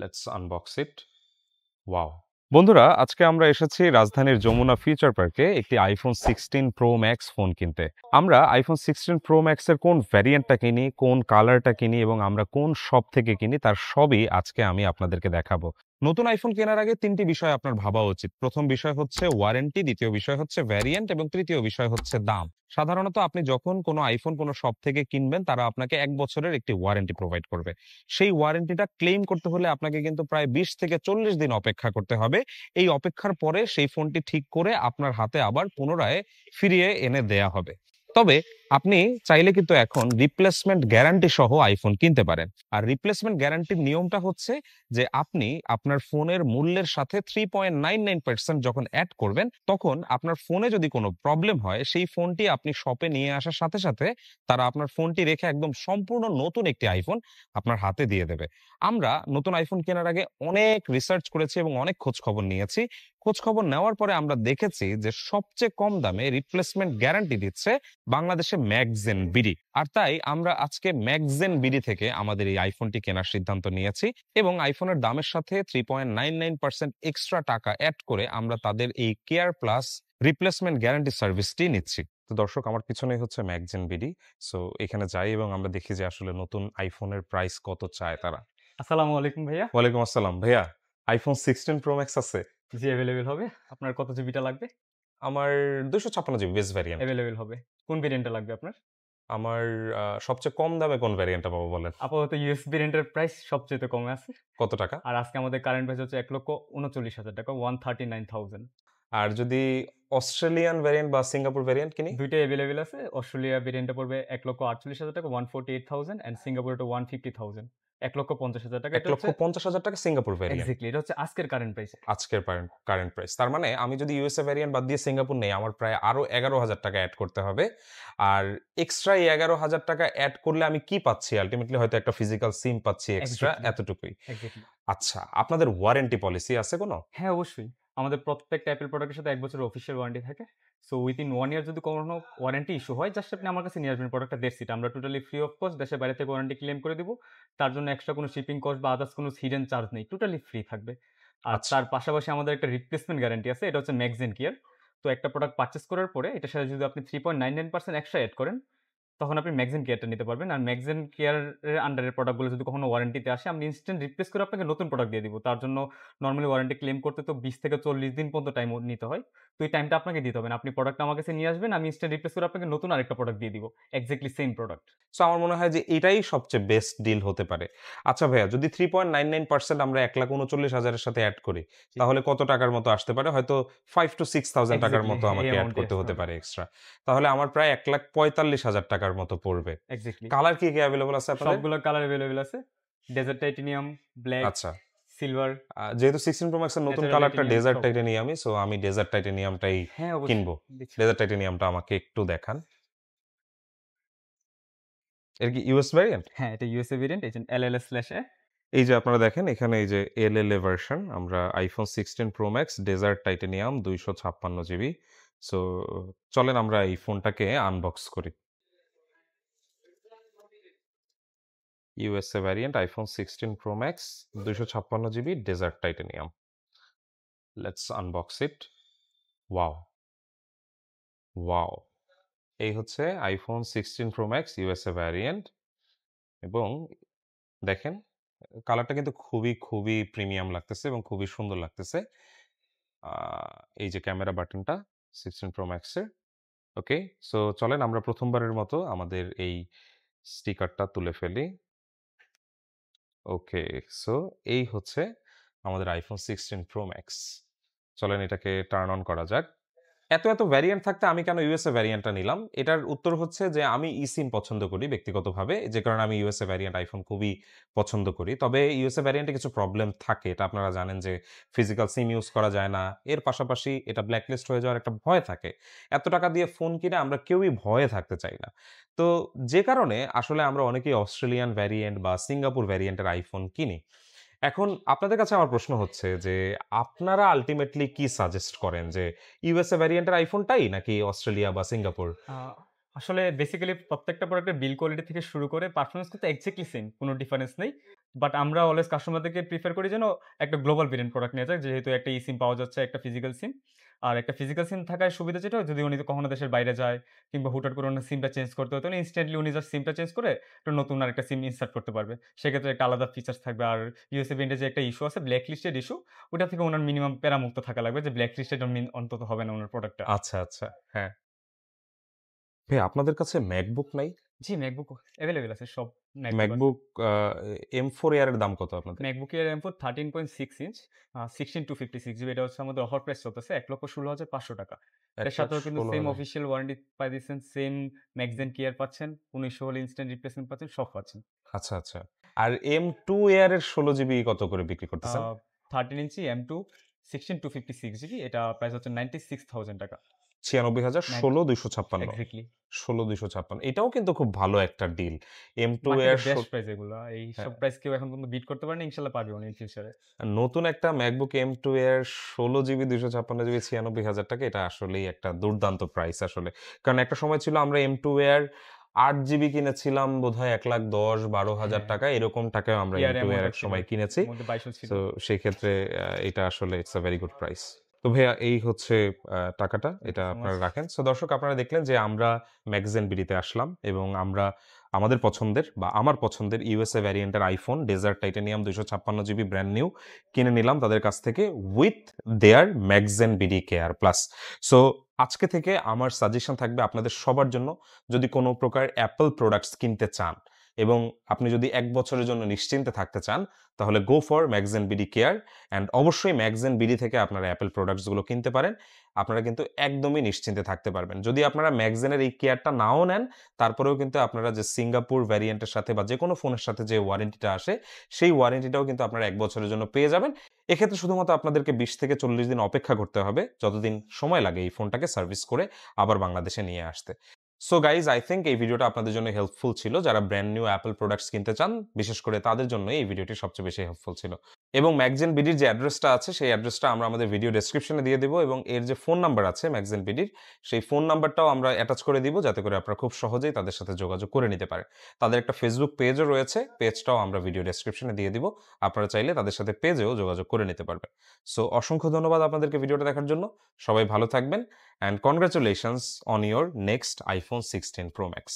Let's unbox it. Wow! বন্ধুরা, আজকে আমরা এসেছি রাজধানীর যমুনা ফিউচার পার্কে একটি আইফোন 16 প্রো ম্যাক্স ফোন কিনতে। আমরা আইফোন 16 প্রো ম্যাক্সের কোন ভ্যারিয়েন্টটা কিনি, কোন কালারটা কিনি এবং আমরা কোন শপ থেকে কিনি তার সবই আজকে আমি আপনাদেরকে দেখাবো। নতুন আইফোন কেনার আগে ৩টি বিষয় আপনার ভাবা উচিত। প্রথম বিষয় হচ্ছে ওয়ারেন্টি, দ্বিতীয় বিষয় হচ্ছে ভ্যারিয়েন্ট এবং তৃতীয় বিষয় হচ্ছে দাম। সাধারণত আপনি যখন কোনো আইফোন কোনো শপ থেকে কিনবেন তারা আপনাকে ১ বছরের একটি ওয়ারেন্টি প্রোভাইড করবে। সেই ওয়ারেন্টিটা ক্লেইম করতে হলে আপনাকে কিন্তু প্রায় ২০ থেকে ৪০ দিন অপেক্ষা করতে হবে। এই অপেক্ষার পরে সেই ফোনটি ঠিক করে আপনার হাতে আবার পুনরায় ফিরিয়ে এনে দেয়া হবে। তবে আপনি চাইলে কিন্তু এখন রিপ্লেসমেন্ট গ্যারান্টি সহ আইফোন কিনতে পারেন। আর রিপ্লেসমেন্ট গ্যারান্টির নিয়মটা হচ্ছে যে আপনি আপনার ফোনের মূল্যের সাথে 3.99% যখন অ্যাড করবেন তখন আপনার ফোনে যদি কোনো প্রবলেম হয় সেই ফোনটি আপনি শপে নিয়ে আসার সাথে সাথে তারা আপনার ফোনটি রেখে একদম সম্পূর্ণ নতুন একটি আইফোন আপনার হাতে দিয়ে দেবে। আমরা নতুন আইফোন কেনার আগে অনেক রিসার্চ করেছি এবং অনেক খোঁজ খবর নিয়েছি। খোঁজ খবর নেওয়ার পরে আমরা দেখেছি যে সবচেয়ে কম দামে রিপ্লেসমেন্ট গ্যারান্টি দিচ্ছে বাংলাদেশে ম্যাগজেন বিডি। আর তাই আমরা আজকে ম্যাগজেন বিডি থেকে আমাদের এই আইফোনটি কেনার সিদ্ধান্ত নিয়েছি এবং আইফোনের দামের সাথে 3.99% এক্সট্রা টাকা অ্যাড করে আমরা তাদের এই কেয়ার প্লাস রিপ্লেসমেন্ট গ্যারান্টি সার্ভিসটি নিচ্ছি। তো দর্শক, আমার পিছনেই হচ্ছে ম্যাগজেন বিডি। সো এখানে যাই এবং আমরা দেখি যে আসলে নতুন আইফোনের প্রাইস কত চায় তারা। আসসালামু আলাইকুম ভাইয়া। ওয়ালাইকুম আসসালাম। ভাইয়া, আইফোন 16 প্রো ম্যাক্স আছে? জি, এভেইলেবল হবে। আপনার কত জিবিটা লাগবে? আমার 256 জিবি বেস ভ্যারিয়েন্ট। এভেইলেবল হবে। কোন ভেরিয়েন্টটা লাগবে আপনার? আমার সবচেয়ে কম দামে কোন ভ্যারিয়েন্টটা পাবো বলেন? আপাতত ইউএস ভেরিয়েন্টের প্রাইস সবচাইতে কমে আছে। কত টাকা? আর আজকে আমাদের কারেন্ট প্রাইস হচ্ছে ৳১,৩৯,০০০ 139,000। আর যদি অস্ট্রেলিয়ান ভ্যারিয়েন্ট বা সিঙ্গাপুর ভ্যারিয়েন্ট কিনি? ২ টাই এভেইলেবল আছে। অস্ট্রেলিয়া ভেরিয়েন্টটা পড়বে ৳১,৪৮,০০০ 148,000 অ্যান্ড সিঙ্গাপুরেরটা 150,000 ৳১,৫০,০০০ এটা হচ্ছে ১,৫০,০০০ টাকা সিঙ্গাপুর ভ্যারিয়েন্ট। এক্সাক্টলি এটা হচ্ছে আজকের কারেন্ট প্রাইস। আজকের কারেন্ট প্রাইস। তার মানে আমি যদি ইউএসএ ভ্যারিয়েন্ট বাদ দিয়ে সিঙ্গাপুর নেই, আমার প্রায় আরো ১১,০০০ টাকা এড করতে হবে। আর এক্সট্রা এই ১১,০০০ টাকা এড করলে আমি কি পাচ্ছি? আল্টিমেটলি হয়তো একটা ফিজিক্যাল সিম পাচ্ছি এক্সট্রা, এক্সাক্টলি, এতটুকুই। এক্সাক্টলি। আচ্ছা, আপনাদের ওয়ারেন্টি পলিসি আছে কোনো? হ্যাঁ, অবশ্যই। আমাদের প্রত্যেকটা অ্যাপেল প্রোডাক্টের সাথে ১ বছরের অফিসিয়াল ওয়ারেন্টি থাকে। সো উইথিন 1 ইয়ার যদি কোনো ওয়ারেন্টি ইস্যু হয়, জাস্ট আপনি আমার কাছে নিয়ে আসবেন প্রোডাক্টটা দেড় সিট। আমরা টোটালি ফ্রি অফ কস্ট দেশের বাইরে থেকে ওয়ারেন্টি ক্লেম করে দিব। তার জন্য এক্সট্রা কোনো শিপিং কস্ট বা আদার্স কোনো হিডেন চার্জ নেই। টোটালি ফ্রি থাকবে। আর আচ্ছা। তার পাশাপাশি আমাদের একটা রিপ্লেসমেন্ট গ্যারান্টি আছে। এটা হচ্ছে ম্যাগজেন কেয়ার। তো একটা প্রোডাক্ট পারচেজ করার পরে এটার সাথে যদি আপনি 3.99% এক্সট্রা এড করেন তখন আপনি ম্যাগজেন কেয়ারটা নিতে পারবেন। আর ম্যাগজেন কেয়ারের আন্ডারের প্রোডাক্টগুলো যদি কখনো ওয়ারেন্টিতে আসে, আমি ইনস্ট্যান্ট রিপ্লেস করে আপনাকে নতুন প্রোডাক্ট দিয়ে দিব। তার জন্য নরমালি ওয়ারেন্টি ক্লেম করতে তো ২০ থেকে ৪০ দিন পর্যন্ত টাইম নিতে হয়। তো এই টাইমটা আপনাকে দিতে হবে না। আপনি প্রোডাক্টটা আমার কাছে নিয়ে আসবেন, আমি ইনস্ট্যান্ট রিপ্লেস করে আপনাকে নতুন আরেকটা প্রোডাক্ট দিয়ে দিব। Exactly same product. সো আমার মনে হয় যে এটাই সবচেয়ে বেস্ট ডিল হতে পারে। আচ্ছা ভাইয়া, যদি 3.99% আমরা ১,৩৯,০০০ এর সাথে এড করি, জি। তাহলে কত টাকার মতো আসতে পারে? হয়তো ৫ to ৬,০০০ টাকার এক্সাক্টলি মতো এই আমাকে এড অ্যামাউন্টই করতে আসতে হতে হবে। পারে এক্সট্রা। তাহলে আমার প্রায় ১,৪৫,০০০ টাকার মতো পড়বে। এক্সাক্টলি। কালার কি এভেইলেবল আছে আপনাদের? সবগুলো কালার এভেইলেবল আছে। ডেজার্ট টাইটেনিয়াম, ব্লাক, আচ্ছা। সিলভার, যেহেতু 16 প্রো ম্যাক্স এর নতুন ন্যাচারাল কালারটা টাইটেনিয়াম ডেজার্ট সব। টাইটেনিয়ামই, সো আমি ডেজার্ট টাইটেনিয়ামটাই হ্যাঁ, অবশ্যই কিনবো। দিচ্ছি। ডেজার্ট টাইটেনিয়ামটা আমাকে একটু দেখান। এর কি ইউএস ভ্যারিয়েন্ট? হ্যাঁ, এটা ইউএসএ ভেরিয়েন্ট। এইজন্য LLA/A। এই যে আপনারা দেখেন এখানে এই যে এলএলএ ভার্সন, আমরা iPhone 16 pro max dessert titanium 256 GB. So চলেন আমরা এই ফোনটাকে আনবক্স করি। USA variant iPhone 16 pro max 256 GB dessert titanium. Let's unbox it. Wow! Wow! এই হচ্ছে iPhone 16 pro max USA variant এবং দেখেন কালারটা কিন্তু খুবই প্রিমিয়াম লাগতেছে এবং খুবই সুন্দর লাগতেছে। আ এই যে ক্যামেরা বাটনটা 16 প্রো ম্যাক্স এর। ওকে, সো চলেন আমরা প্রথমবারের মতো আমাদের এই স্টিকারটা তুলে ফেলি। ওকে, সো এই হচ্ছে আমাদের আইফোন 16 প্রো ম্যাক্স। চলেন এটাকে টার্ন অন করা যাক। এত ভ্যারিয়েন্ট থাকতে আমি কেন ইউএসএ ভ্যারিয়েন্টটা নিলাম? এটার উত্তর হচ্ছে যে আমি eSIM পছন্দ করি ব্যক্তিগতভাবে। যে কারণে আমি ইউএসএ ভ্যারিয়েন্ট আইফোন খুবই পছন্দ করি। তবে ইউএসএ ভ্যারিয়েন্টে কিছু প্রবলেম থাকে। এটা আপনারা জানেন যে ফিজিক্যাল সিম ইউজ করা যায় না। এর পাশাপাশি এটা ব্ল্যাকলিস্ট হয়ে যাওয়ার একটা ভয় থাকে। এত টাকা দিয়ে ফোন কিনে আমরা কেউই ভয়ে থাকতে চাই না। তো যে কারণে আসলে আমরা অনেকেই অস্ট্রেলিয়ান ভ্যারিয়েন্ট বা সিঙ্গাপুর ভ্যারিয়েন্টের আইফোন কিনি। এখন আপনাদের কাছে আমার প্রশ্ন হচ্ছে যে আপনারা আল্টিমেটলি কি সাজেস্ট করেন যে ইউএসএ ভ্যারিয়েন্টের আইফোনটাই নাকি অস্ট্রেলিয়া বা সিঙ্গাপুর? আ আসলে বেসিক্যালি প্রত্যেকটা প্রোডাক্টের বিল্ড কোয়ালিটি থেকে শুরু করে পারফরম্যান্স কিন্তু এক্সাক্টলি সেম, কোনো ডিফারেন্স নেই। বাট আমরা অলওয়েজ কাস্টমারদেরকে প্রিফার করি যেন একটা গ্লোবাল ভেরিয়েন্ট প্রোডাক্ট নেওয়া যাক। যেহেতু একটা eSIM পাওয়া যাচ্ছে, একটা ফিজিক্যাল সিম। আর একটা ফিজিক্যাল সিম থাকার সুবিধা যেটা হয়, যদি উনি কখনো দেশের বাইরে যায় কিংবা হুটহাট করে ওনার সিমটা চেঞ্জ করতে হয়, তাহলে ইনস্ট্যান্টলি উনি জাস্ট সিমটা চেঞ্জ করে একটা নতুন আরেকটা সিম ইনসার্ট করতে পারবে। সেক্ষেত্রে একটা আলাদা ফিচার্স থাকবে। আর ইউএসএ ভেরিয়েন্টে যে একটা ইস্যু আছে ব্ল্যাক লিস্টেড ইস্যু, ওটা থেকে উনার মিনিমাম প্যারামুক্ত থাকা লাগবে যে ব্ল্যাক লিস্টেড অন্তত হবে না উনার প্রোডাক্টটা। আচ্ছা, আচ্ছা। হ্যাঁ। ভাই আপনাদের কাছে MacBook নাই? জি, MacBook এভেইলেবল আছে, সব MacBook আছে। MacBook M4 Air এর দাম কত আপনাদের? MacBook Air M4 13.6 inch 16 256 GB, এটা হচ্ছে আমাদের অফার প্রাইস চলতেছে ১,১৬,৫০০ টাকা। এটার সাথেও কিন্তু সেম ১,১৬,০০০। অফিসিয়াল ওয়ারেন্টি পাই দিচ্ছেন, সেম ম্যাগজেন কেয়ার পাচ্ছেন, ১৯০০ হলে ইনস্ট্যান্ট রিপ্লেসমেন্ট পাচ্ছেন, সব পাচ্ছেন। আচ্ছা, আচ্ছা। আর M2 Air এর 16 জিবি কত করে বিক্রি আ করতেছেন? 13 ইঞ্চি M2 16 256 জিবি, এটা প্রাইস হচ্ছে 96,000 টাকা। ৯৬,০০০ নাইন ১৬,২৫৬ এক্সাক্টলি। ১৬,২৫৬ এটাও কিন্তু খুব ভালো একটা ডিল। M2 Air মার্কেটের বেস্ট প্রাইস এগুলা। এইসব হ্যাঁ, প্রাইস কেউ এখন পর্যন্ত বিট করতে পারেনি। ইনশাআল্লাহ পারবেও না ইন ফিউচারে। নতুন একটা MacBook M2 Air ১৬ GB ২৫৬ GB ৳৯৬,০০০ এটা আসলেই একটা দুর্দান্ত প্রাইস আসলে। কারণ একটা সময় ছিল আমরা M2 Air ৮ জিবি কিনেছিলাম বোধহয় ৳১,১০,০০০ হ্যাঁ, টাকায়। এরকম টাকায় আমরা ইয়ার M2 Air এমনটা এক ছিল। সময় কিনেছি। এর মধ্যে ২২ ও ছিল। সো সেই ক্ষেত্রে এটা আসলে it's a very good price. তো ভাইয়া এই হচ্ছে টাকাটা। থ্যাংক এটা ইউ সো মাচ। আপনারা রাখেন। সো দর্শক আপনারা দেখলেন যে আমরা ম্যাগাজিন বিডিতে আসলাম এবং আমরা আমাদের পছন্দের বা আমার পছন্দের ইউএসএ ভ্যারিয়েন্টের iPhone desert titanium ২৫৬ GB brand new কিনে নিলাম তাদের কাছ থেকে with their magazine BD care plus. So আজকে থেকে আমার সাজেশন থাকবে আপনাদের সবার জন্য, যদি কোনো প্রকার অ্যাপল প্রোডাক্টস কিনতে চান এবং আপনি যদি ১ বছরের জন্য নিশ্চিন্তে থাকতে চান, তাহলে go for magazine BD care. And অবশ্যই ম্যাগাজিন বিডি থেকে আপনারা অ্যাপল প্রোডাক্টসগুলো কিনতে পারেন। আপনারা কিন্তু একদমই নিশ্চিন্তে থাকতে পারবেন। যদি আপনারা ম্যাগাজিনের এই কেয়ারটা নাও নেন, তারপরেও কিন্তু আপনারা যে সিঙ্গাপুর ভ্যারিয়েন্টের সাথে বা যেকোনো ফোনের সাথে যে ওয়ারেন্টিটা আসে, সেই ওয়ারেন্টিটাও কিন্তু আপনারা ১ বছরের জন্য পেয়ে যাবেন। এক্ষেত্রে শুধুমাত্র আপনাদেরকে ২০ থেকে ৪০ দিন অপেক্ষা করতে হবে, যতদিন সময় লাগে এই ফোনটাকে সার্ভিস করে আবার বাংলাদেশে নিয়ে আসতে। সো গাইজ আই থিংক এই ভিডিওটা আপনাদের জন্য হেল্পফুল ছিল। যারা ব্র্যান্ড নিউ অ্যাপল প্রোডাক্টস কিনতে চান, বিশেষ করে তাদের জন্য এই ভিডিওটি সবচেয়ে বেশি হেল্পফুল ছিল। এবং ম্যাগাজিন বিডির যে অ্যাড্রেসটা আছে, সেই অ্যাড্রেসটা আমরা আমাদের ভিডিও ডেসক্রিপশনে দিয়ে দিব এবং এর যে ফোন নাম্বার আছে ম্যাগাজিন বিডির, সেই ফোন নাম্বারটাও আমরা অ্যাটাচ করে দিব, যাতে করে আপনারা খুব সহজেই তাদের সাথে যোগাযোগ করে নিতে পারেন। তাদের একটা ফেসবুক পেজও রয়েছে, পেজটাও আমরা ভিডিও ডেসক্রিপশনে দিয়ে দিব। আপনারা চাইলে তাদের সাথে পেজেও যোগাযোগ করে নিতে পারবেন। সো অসংখ্য ধন্যবাদ আপনাদেরকে ভিডিওটা দেখার জন্য। সবাই ভালো থাকবেন and congratulations on your next iPhone 16 Pro Max.